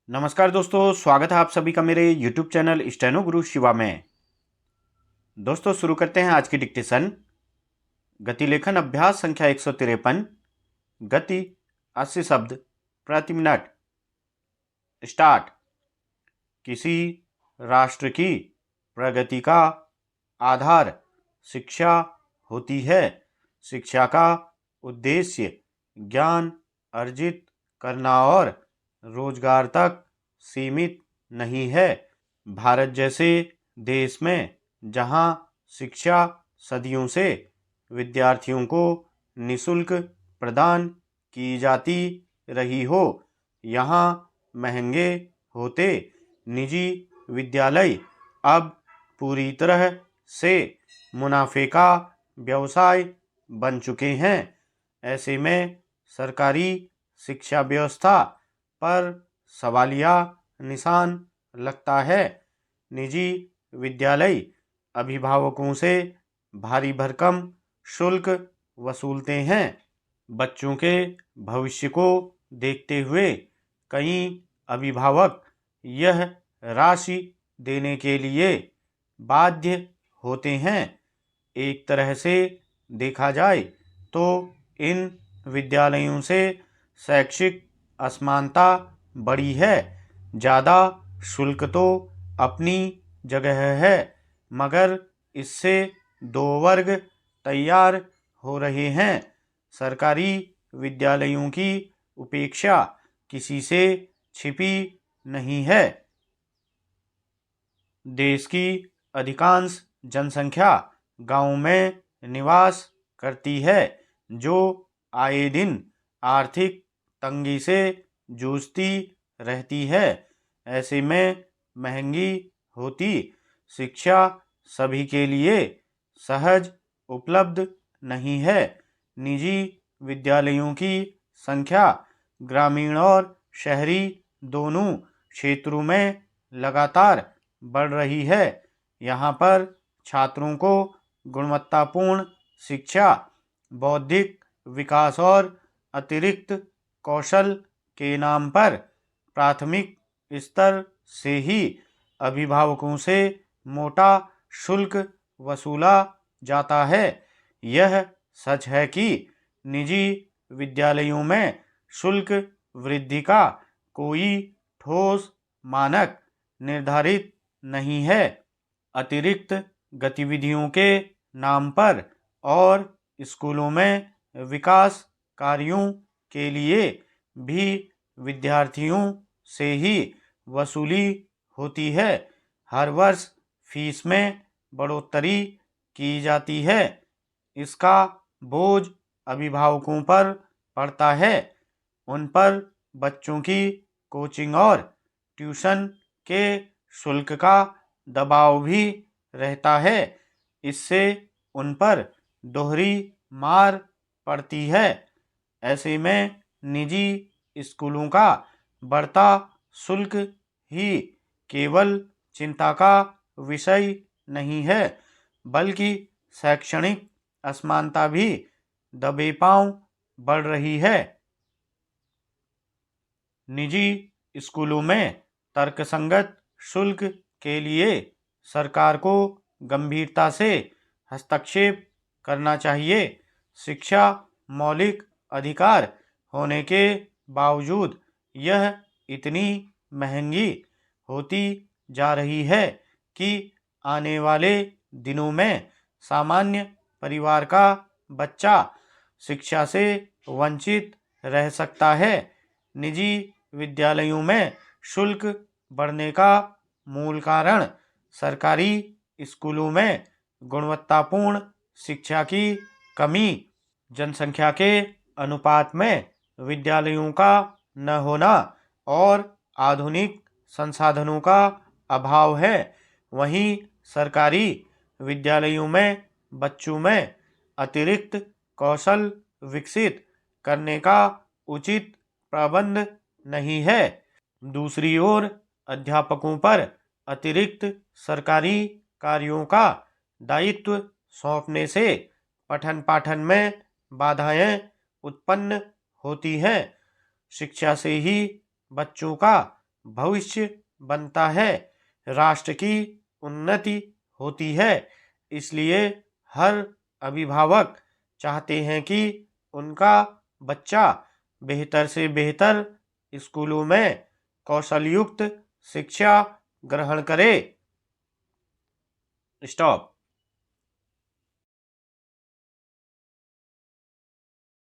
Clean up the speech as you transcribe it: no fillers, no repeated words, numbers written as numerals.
नमस्कार दोस्तों, स्वागत है आप सभी का मेरे YouTube चैनल स्टेनो गुरु शिवा में। दोस्तों शुरू करते हैं आज की डिक्टेशन। गति लेखन अभ्यास संख्या 153। गति 80 शब्द प्रति मिनट। स्टार्ट। किसी राष्ट्र की प्रगति का आधार शिक्षा होती है। शिक्षा का उद्देश्य ज्ञान अर्जित करना और रोजगार तक सीमित नहीं है। भारत जैसे देश में जहां शिक्षा सदियों से विद्यार्थियों को निःशुल्क प्रदान की जाती रही हो, यहाँ महंगे होते निजी विद्यालय अब पूरी तरह से मुनाफे का व्यवसाय बन चुके हैं। ऐसे में सरकारी शिक्षा व्यवस्था पर सवालिया निशान लगता है। निजी विद्यालय अभिभावकों से भारी भरकम शुल्क वसूलते हैं। बच्चों के भविष्य को देखते हुए कई अभिभावक यह राशि देने के लिए बाध्य होते हैं। एक तरह से देखा जाए तो इन विद्यालयों से शैक्षिक असमानता बढ़ी है। ज़्यादा शुल्क तो अपनी जगह है, मगर इससे दो वर्ग तैयार हो रहे हैं। सरकारी विद्यालयों की उपेक्षा किसी से छिपी नहीं है। देश की अधिकांश जनसंख्या गांव में निवास करती है, जो आए दिन आर्थिक तंगी से जूझती रहती है। ऐसे में महंगी होती शिक्षा सभी के लिए सहज उपलब्ध नहीं है। निजी विद्यालयों की संख्या ग्रामीण और शहरी दोनों क्षेत्रों में लगातार बढ़ रही है। यहाँ पर छात्रों को गुणवत्तापूर्ण शिक्षा, बौद्धिक विकास और अतिरिक्त कौशल के नाम पर प्राथमिक स्तर से ही अभिभावकों से मोटा शुल्क वसूला जाता है। यह सच है कि निजी विद्यालयों में शुल्क वृद्धि का कोई ठोस मानक निर्धारित नहीं है। अतिरिक्त गतिविधियों के नाम पर और स्कूलों में विकास कार्यों के लिए भी विद्यार्थियों से ही वसूली होती है। हर वर्ष फीस में बढ़ोतरी की जाती है। इसका बोझ अभिभावकों पर पड़ता है। उन पर बच्चों की कोचिंग और ट्यूशन के शुल्क का दबाव भी रहता है। इससे उन पर दोहरी मार पड़ती है। ऐसे में निजी स्कूलों का बढ़ता शुल्क ही केवल चिंता का विषय नहीं है, बल्कि शैक्षणिक असमानता भी दबे पांव बढ़ रही है। निजी स्कूलों में तर्कसंगत शुल्क के लिए सरकार को गंभीरता से हस्तक्षेप करना चाहिए। शिक्षा मौलिक अधिकार होने के बावजूद यह इतनी महंगी होती जा रही है कि आने वाले दिनों में सामान्य परिवार का बच्चा शिक्षा से वंचित रह सकता है। निजी विद्यालयों में शुल्क बढ़ने का मूल कारण सरकारी स्कूलों में गुणवत्तापूर्ण शिक्षा की कमी, जनसंख्या के अनुपात में विद्यालयों का न होना और आधुनिक संसाधनों का अभाव है। वहीं सरकारी विद्यालयों में बच्चों में अतिरिक्त कौशल विकसित करने का उचित प्रबंध नहीं है। दूसरी ओर अध्यापकों पर अतिरिक्त सरकारी कार्यों का दायित्व सौंपने से पठन पाठन में बाधाएं उत्पन्न होती हैं। शिक्षा से ही बच्चों का भविष्य बनता है, राष्ट्र की उन्नति होती है। इसलिए हर अभिभावक चाहते हैं कि उनका बच्चा बेहतर से बेहतर स्कूलों में कौशलयुक्त शिक्षा ग्रहण करे। स्टॉप।